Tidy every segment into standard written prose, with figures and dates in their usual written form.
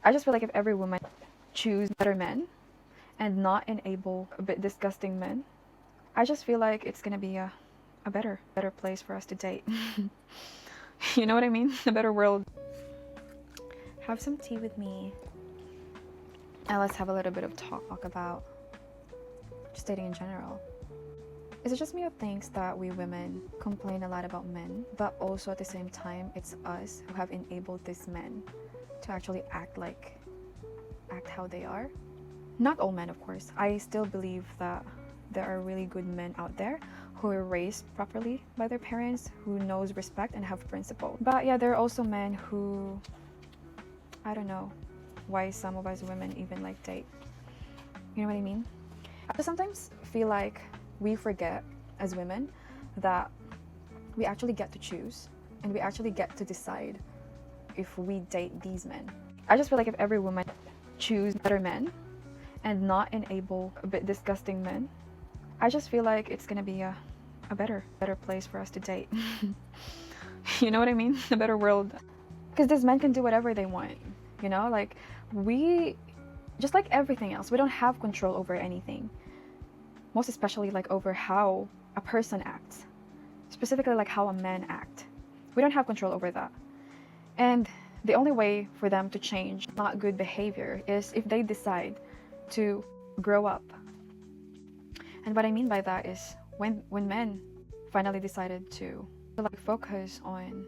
I just feel like if every woman choose better men and not enable a bit disgusting men, I just feel like it's gonna be a better place for us to date. You know what I mean? A better world. Have some tea with me and let's have a little bit of talk about just dating in general. Is it just me who thinks that we women complain a lot about men, but also at the same time, it's us who have enabled these men to actually act how they are? Not all men, of course. I still believe that there are really good men out there who are raised properly by their parents, who knows respect and have principle. But yeah, there are also men who, I don't know why some of us women even like date. You know what I mean? I sometimes feel like we forget as women that we actually get to choose and we actually get to decide if we date these men. I just feel like if every woman choose better men and not enable a bit disgusting men, I just feel like it's gonna be a better place for us to date. You know what I mean? A better world. Because these men can do whatever they want, you know? Like, we, just like everything else, we don't have control over anything. Most especially like over how a person acts. Specifically like how a man acts. We don't have control over that. And the only way for them to change not good behavior is if they decide to grow up. And what I mean by that is when men finally decided to like focus on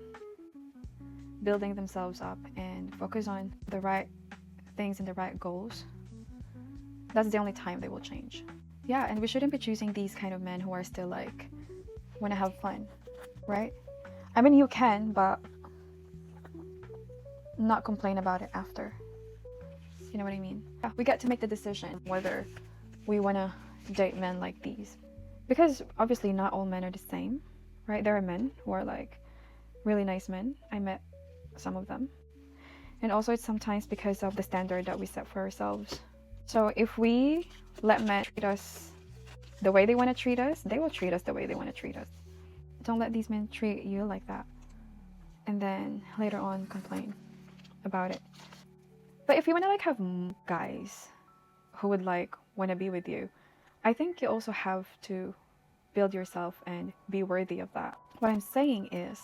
building themselves up and focus on the right things and the right goals, that's the only time they will change. Yeah, and we shouldn't be choosing these kind of men who are still like want to have fun, right? I mean, you can, but not complain about it after. You know what I mean? Yeah, we get to make the decision whether we want to date men like these. Because obviously not all men are the same, right? There are men who are like really nice men. I met some of them. And also it's sometimes because of the standard that we set for ourselves. So if we let men treat us the way they want to treat us, they will treat us the way they want to treat us. Don't let these men treat you like that. And then later on complain about it. But if you want to like have guys who would like want to be with you, I think you also have to build yourself and be worthy of that. What I'm saying is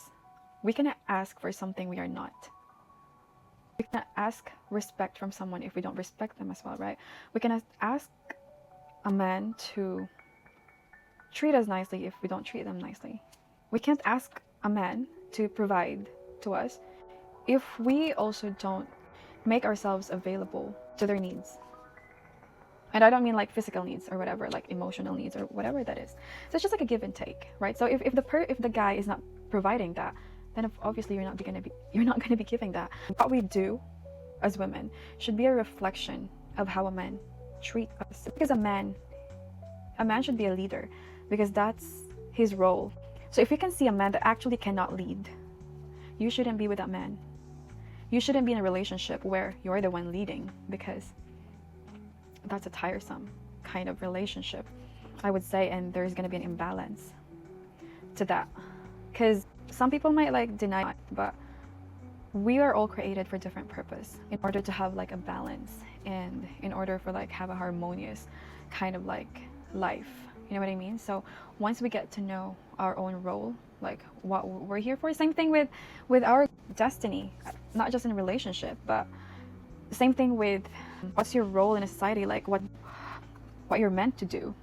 we cannot ask for something we are not. We cannot ask respect from someone if we don't respect them as well, right? We cannot ask a man to treat us nicely if we don't treat them nicely. We can't ask a man to provide to us if we also don't make ourselves available to their needs. And I don't mean like physical needs or whatever, like emotional needs or whatever that is. So it's just like a give and take, right? So if the guy is not providing that, then obviously you're not gonna be giving that. What we do as women should be a reflection of how a man treat us. Because a man should be a leader because that's his role. So if you can see a man that actually cannot lead, you shouldn't be with that man. You shouldn't be in a relationship where you're the one leading, because that's a tiresome kind of relationship, I would say, and there's going to be an imbalance to that. Because some people might like deny it, but we are all created for different purpose in order to have like a balance and in order for like have a harmonious kind of like life. You know what I mean? So once we get to know our own role, like what we're here for, same thing with our destiny, not just in a relationship, but same thing with what's your role in a society, like what you're meant to do.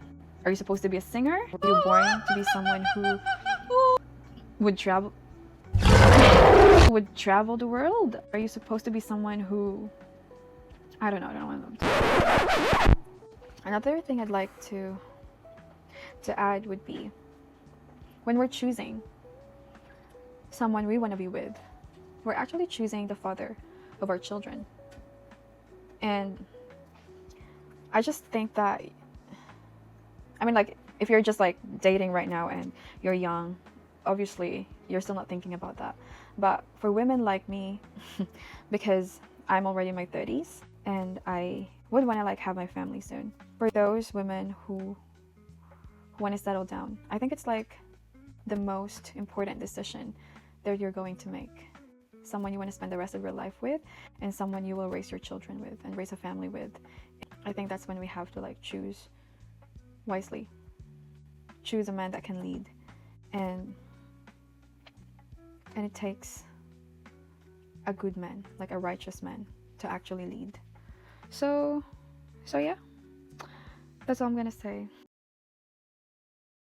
Are you supposed to be a singer? Are you born to be someone who would travel the world? Are you supposed to be someone who, I don't know. Another thing I'd like to add would be when we're choosing someone we want to be with, we're actually choosing the father of our children. And I just think that, I mean, like, if you're just like dating right now and you're young, obviously you're still not thinking about that. But for women like me, because I'm already in my 30s and I would want to like have my family soon. For those women who want to settle down, I think it's like the most important decision that you're going to make. someone you want to spend the rest of your life with, and someone you will raise your children with and raise a family with. I think that's when we have to like choose wisely. Choose a man that can lead, and it takes a good man, like a righteous man, to actually lead. So yeah, that's all I'm gonna say.